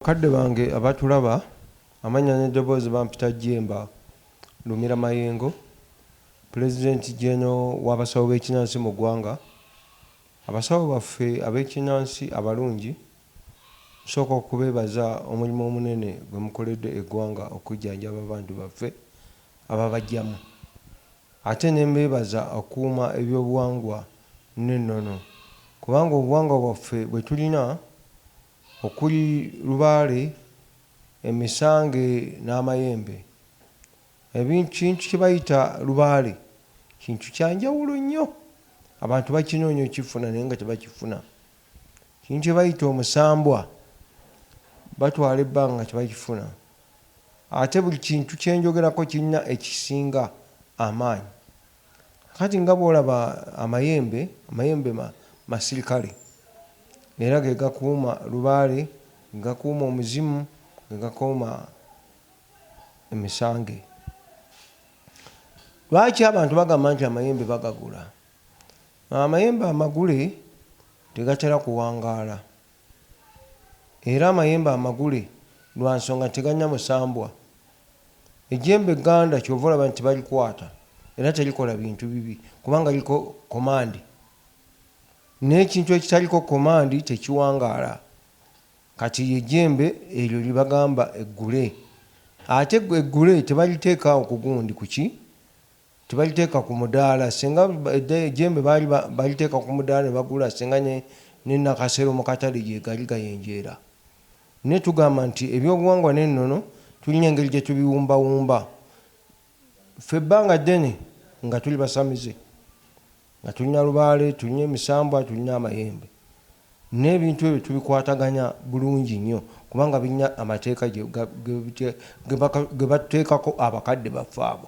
Kadde bange abatulaba amanya n'eddoboozi bampita Jemba Lumira Mayengo, Pulezidenti General w'abasawo b'ekinnansi mu ggwanga. Abasawo baffe ab'ekinnansi abalungi, nsooka okubeebaza omulimu omunene gwe mukoledde eggwanga okujjanjaba abantu baffe ababajjamu. Ate ne mbeebaza okukuuma ebyobuwangwa n'ennono, kubanga obuwangwa bwaffe bwe tulina okuli Lubaale, Emisange n'Amayembe. Kintu kye bayita Lubaale kintu kya njawulo nnyo. Abantu bakinoonya okifuna naye nga tebakifuna. Kintu kye bayita Omusambwa batwala ebbanga tebakifuna. Ate buli kintu kye njogerako kirina ekisinga amaanyi. Kati nga bw'olaba Amayembe masirikale. Era ge gakuuma Lubaale, ge gakuuma Omuzimu, ge gakuuma Emisange. Lwaki abantu bagamba nti amayembe bagagula? Amayembe amagule tegatera kuwangaala. Era amayembe amagule lwa nsonga teganya musambwa. Ejjembe egganda ky'ova olaba nti balikwata era terikola bintu bibi kubanga liko komandi. N'ekintu ekitaliko komandi tekiwangaala. Kati ejjembe eryo libagamba eggule. Ate eggule tebaliteeka awo ku gundi kuki? Tebaliteeka ku mudaala. Singa ejjembe baliteeka ku mudaala ne bagula, singa ne nakasero mu katale gye gali gayenjeera. Ne tugamba nti ebyobuwangwa n'ennono tulina engeri gye tubiwumbawumba. Ffe ebbanga ddene nga tuli basamize, nga tulina Lubaale, tulina Emisambwa, tulina Amayembe. N'ebintu ebyo tubikwataganya bulungi nnyo kubanga birina amateeka ge batuteekako abakadde baffe abo.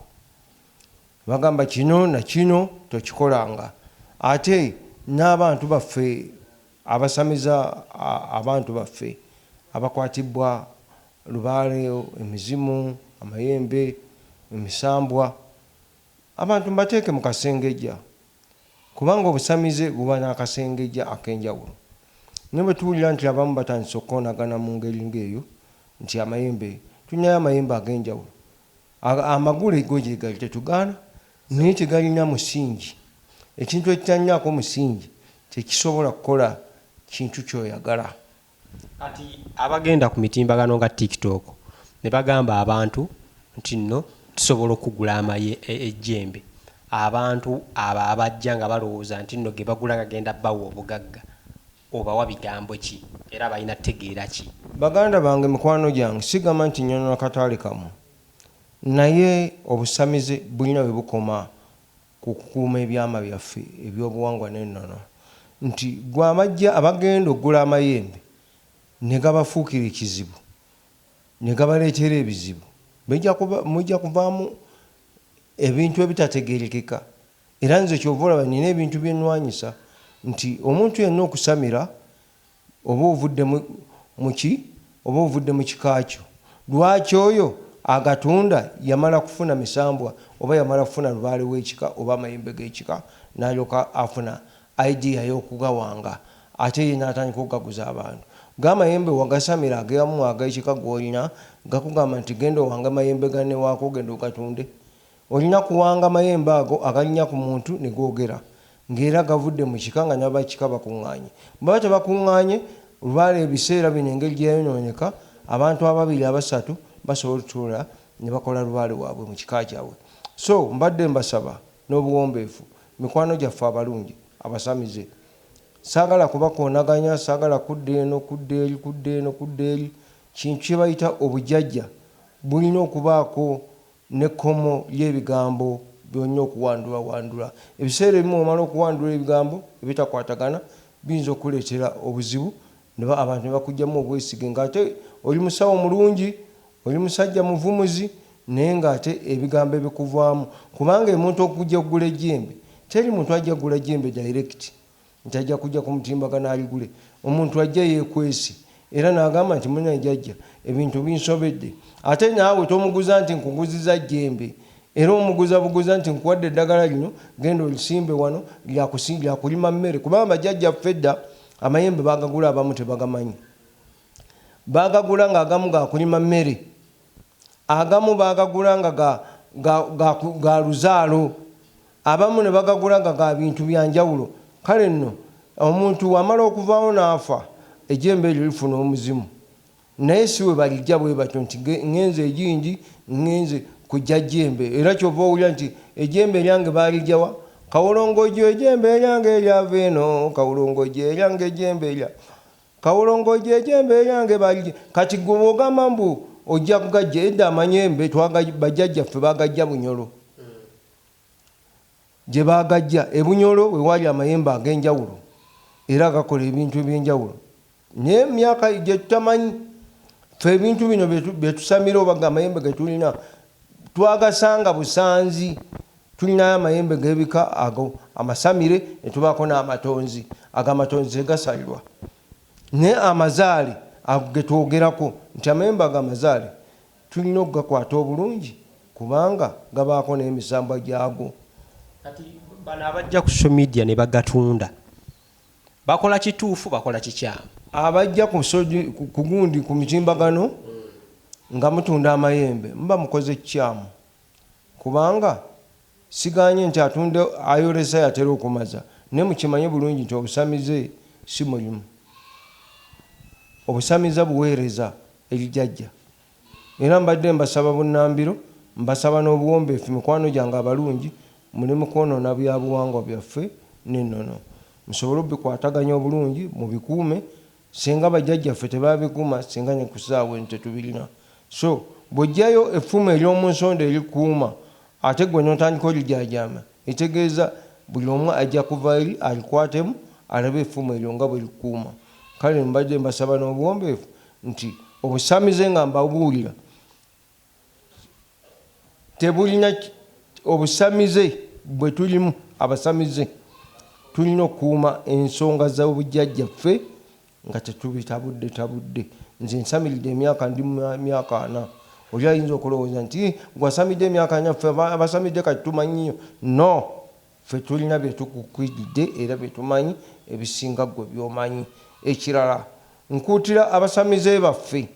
Bagamba kino na kino tokikolanga. Ate n'abantu baffe abasamiza abantu baffe abakwatibwa Lubaale, Emizimu, Amayembe, Emisambwa, abantu mbateeke mu kasengejja kubanga obusamize buba n'akasengejja ak'enjawulo. Ne bwe tuwulira nti abamu batandise okukoonagana mu ngeri ng'eyo nti amayembe, tulinayo amayembe ag'enjawulo. Amagule go gye gali tetugaana naye tegalina musingi. Ekintu ekitalinaako musingi tekisobola kukola kintu ky'oyagala. Kati abagenda ku mitimbagano nga TikTok ne bagamba abantu nti nno tusobola okugula ejjembe. Abantu abo abajja nga balowooza nti nno ge bagula gagenda bawa obugagga, obawa bigambo ki era balina tegeera ki? Baganda bange, mikwano gyange, sigamba nti nnyonnyola kataale kamu, naye obusamize bulina bwe bukoma ku kukuuma ebyama byaffe ebyobuwangwa n'ennono. Nti gwe amajja abagenda okugula amayembe ne gabafuukira ekizibu, ne gabaleetera ebizibu, mujja kuvaamu ebintu ebitategeerekeka. Era nze kyova olaba nina ebintu bye nnwanyisa nti omuntu yenna okusamira oba ovudde oba ovudde mu kika kyo, lwaki oyo agatunda yamala kufuna Misambwa oba yamala kufuna Lubaale w'ekika oba Amayembe g'ekika, n'alyoka afuna idea y'okugawanga ate ye n'atandika okugaguza abantu. G'amayembe wagasamira agamu ag'ekika gw'olina gakugamba nti genda owanga amayembe ganne waako genda ogatunde. Olina kuwanga amayembe ago agalinya ku muntu ne googera ng'era gavudde mu kika nga n'abakika bakuŋŋaanye. Baba tebakuŋŋaanye, Lubaale ebiseera bino engeri gye yayonooneka, abantu ababiri abasatu basobola otutuula ne bakola Lubaale waabwe mu kika kyabwe. So mbadde mbasaba n'obuwombeefu, mikwano gyaffe abalungi abasamize, saagala kubakoonaganya, saagala kudda eno kudda eri. Kintu kye bayita obujjajja bulina okubaako n'ekkomo ly'ebigambo byonna okuwandula. Ebiseera ebimu omala okuwandula ebigambo ebitakwatagana biyinza okuleetera obuzibu, abantu ne bakugyamu obwesige ng'ate oli musawo mulungi, oli musajja muvumuzi, naye ng'ate ebigambo ebikuvaamu. Kubanga omuntu okujja kugula ejjembe, teri muntu ajja kugula ejjembe direct nti ajja kujja ku mutimbagano aligule. Omuntu ajja yeekwese era n'agamba nti munnange jjajja ebintu binsobedde. Ate naawe tomuguza nti nkuguziza jjembe, era omuguza buguza nti nkuwadde eddagala lino genda olisimbe wano lyakulima mmere. Kubanga bajjajjaffe edda amayembe bagagula abamu tebagamanyi. bagagula ng'agamu gakulima mmere, agamu bagagula nga ga luzaalo, abamu ne bagagula nga ga bintu byanjawulo. Kale nno omuntu wamala okuvaawo n'afa, ejjembe eryo lifuna omuzimu, naye si we balijja bwe batyo nti ŋŋenze ejingi ŋŋenze kujja jjembe. Era kyova owulira nti ejjembe eryange baalijjawa, kawolongojjo ejjembe eryange eryava eno, kawolongojjo eryange ejjembe erya, kawolongojjo ejjembe eryange baalijja. Kati gwe bw'ogamba mbu ojja kugajja, edda amanyembe bajjajjaffe baagajja Bunyolo, gye baagajja ebunyolo we waali amayembe ag'enjawulo era gakola ebintu eby'enjawulo. Naye emyaka gye tutamanyi ffe ebintu bino bye tusamira oba amayembe ge tulina twagasanga Busanzi. Tulinayo amayembe g'ebika ago amasamire, ne tubaako n'amatonzi. Agamatonzi tegasalirwa, naye amazaale ago ge twogerako nti amayembe ag'amazaale tulina okugakwata obulungi kubanga gabaako n'emisambwa gyago. Kati bano abajja ku social media ne bagatunda bakola kituufu, bakola kikyamu? Abajja ku gundi ku mitimbagano nga mutunda amayembe mba mukoze kikyamu, kubanga siganye nti atunde ayolesa yatera okumaza, naye mukimanye bulungi nti obusamize si mulimu. Obusamiza buweereza erijjajja. Era mbadde mbasaba bunnambiro, mbasaba n'obuwombeefu mikwano gyange abalungi, muli mu kwonoona byabuwangwa byaffe n'ennono. Musobole obikwataganya obulungi, mubikuume. Singa bajjajjaffe tebabikuuma, singa ne ku ssaawa eno tetubirina. So bw'ojjayo effumu ery'omu nsonda erikuuma, ate gwe n'otandika olijaajaama, etegeeza buli omu ajja kuva eri alikwatemu alabe effumu eryo nga bwe likuuma. Kale mbadde mbasaba n'obuwombeefu nti obusamize nga mbabuulira tebulina obusamize bwe tulimu abasamize tulina okukuuma ensonga z'obujjajjaffe nga tetubitabudde. Nze nsamiridde emyaka ndi mu myaka 4. Oli ayinza okulowooza nti gwasamidde emyaka 4 ffe abasamidde kati tumanyiyo. No, ffe tulina bye tukukwidde era bye tumanyi ebisinga ggwe by'omanyi. Ekirala nkuutira abasamize baffe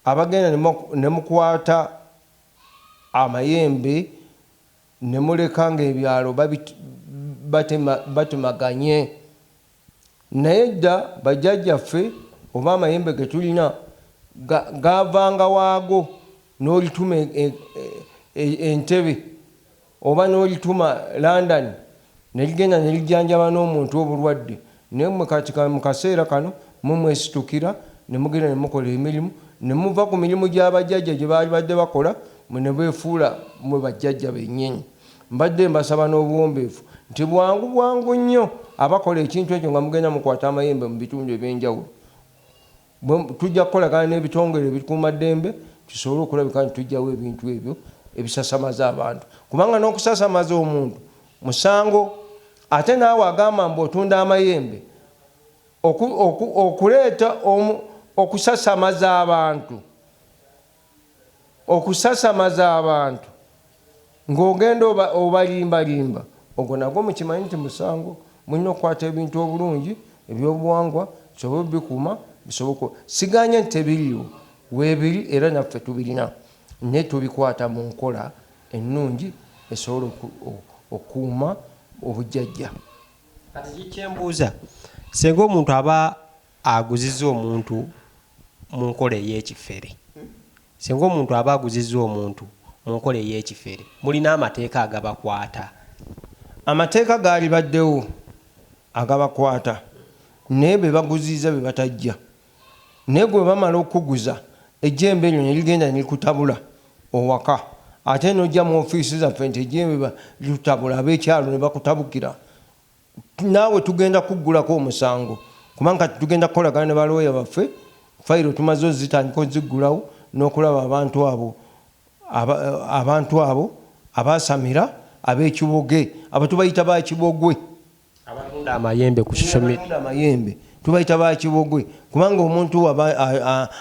abagenda ne mukwata amayembe ne muleka ng'ebyalo batemaganye. Naye dda bajjajjaffe oba amayembe ge tulina gaavanga waago n'olituma Entebbe oba n'olituma London ne ligenda ne lijjanjaba n'omuntu obulwadde. Naye mmwe kati mu kaseera kano mumwesitukira ne mugenda ne mukola emirimu ne muva ku mirimu gy'abajjajja gye baali badde bakola ne beefuula mwe bajjajja bennyini. Mbadde mbasaba n'obuwombeefu nti bwangu nnyo abakola ekintu ekyo nga mugenda mukwata amayembe mu bitundu eby'enjawulo. Tujja kukolagana n'ebitongole ebikuumaddembe tusobole okulabika nti tujjawo ebintu ebyo ebisasamaza abantu, kubanga n'okusasamaza omuntu musango. Ate naawe agamba mbu otunda amayembe okuleeta okusasamaza abantu ng'ogenda obalimbalimba, ogwo nagwo mukimanyi nti musango. Mulina okukwata ebintu obulungi ebyobuwangwa bisobole bikuuma bisoboka. Siganye nti tebiriiwo, weebiri era naffe tubirina, naye tubikwata mu nkola ennungi esobole okukuuma obujjajja. Kati kikyembuuza, singa omuntu aba aguzizza omuntu mu nkola ey'ekifere, singa omuntu aba aguzizza omuntu mu nkola ey'ekifere, mulina amateeka agabakwata? Amateeka gaali baddewo agabakwata, naye be baguzizza be batajja. Naye gwe bamala okuguza ejjembe eryo ne ligenda ne likutabula owaka, ate n'ojja mu ofiisi zaffe nti ejjembe litutabula, ab'ekyalo ne bakutabukira, naawe tugenda kuggulako omusango, kubanga tugenda kukolagana ne balooya baffe, fayiro tumaze ozitandika oziggulawo n'okulaba abantu abo abasamira ab'ekiboge, abo tubayita bakibogwe, abatunda amayembe ku social media, amayembe tubayita bakibogwe, kubanga omuntu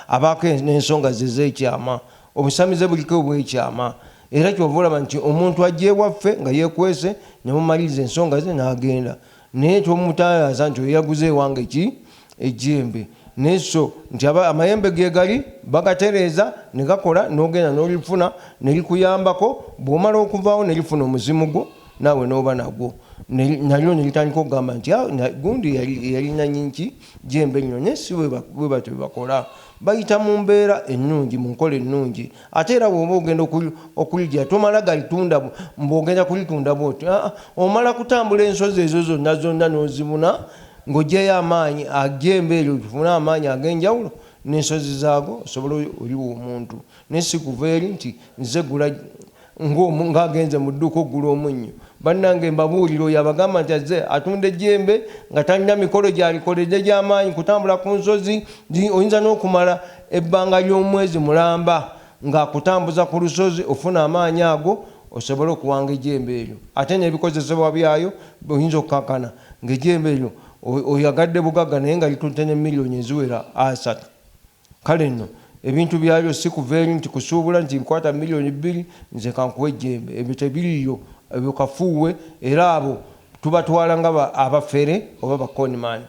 abaako n'ensonga ze z'ekyama, obusamize buliko obw'ekyama. Era kyova olaba nti omuntu ajja ewaffe nga yeekwese ne mumaliriza ensonga ze n'agenda, naye tomutaayaza nti oyo yaguze ewange ejjembe. neso nti amayembe ge gali bagatereeza ne gakola n'ogenda n'olifuna ne likuyambako bw'omala okuvaawo ne lifuna omuzimu gwo naawe n'oba nagwo nalyo ne litandika okugamba nti gundi yalina nyinki jembe nnyo naye si bwe batyo bebakola bayita mu mbeera ennungi mu nkola ennungi ate era bw'oba ogenda okuligira tomala galitunda mbw'ogenda kulitunda bwoti omala kutambula ensozi ezo zonna n'ozibuna ng'ogyeyo amaanyi ajembe eryo tufuna amaanyi ag'enjawulo n'ensozi zaago osobola oliwo omuntu naye si kuva eri nti nze gula ng'agenze mu dduuka okugula omunnyo bannange mbabuulira oyo abagamba nti azze atunda ejjembe nga talina mikolo gyalikoledde gy'amaanyi kutambula ku nsozi oyinza n'okumala ebbanga ly'omwezi mulamba ng'akutambuza ku lusozi ofuna amaanyi ago osobole okuwanga ejjembe eryo ate n'ebikozesebwa byayo oyinza okukankana ng'ejjembe eryo oyagadde bugagga naye nga litutte ne miliyoni eziwera 3 kale nno ebintu byalyo si kuva eri nti kusuubula nti nkwata miliyoni 2 nze kankuwa ejjembe ebyo tebiriyo ebyo kafuuwe era abo tubatwala nga abafere oba bakonimani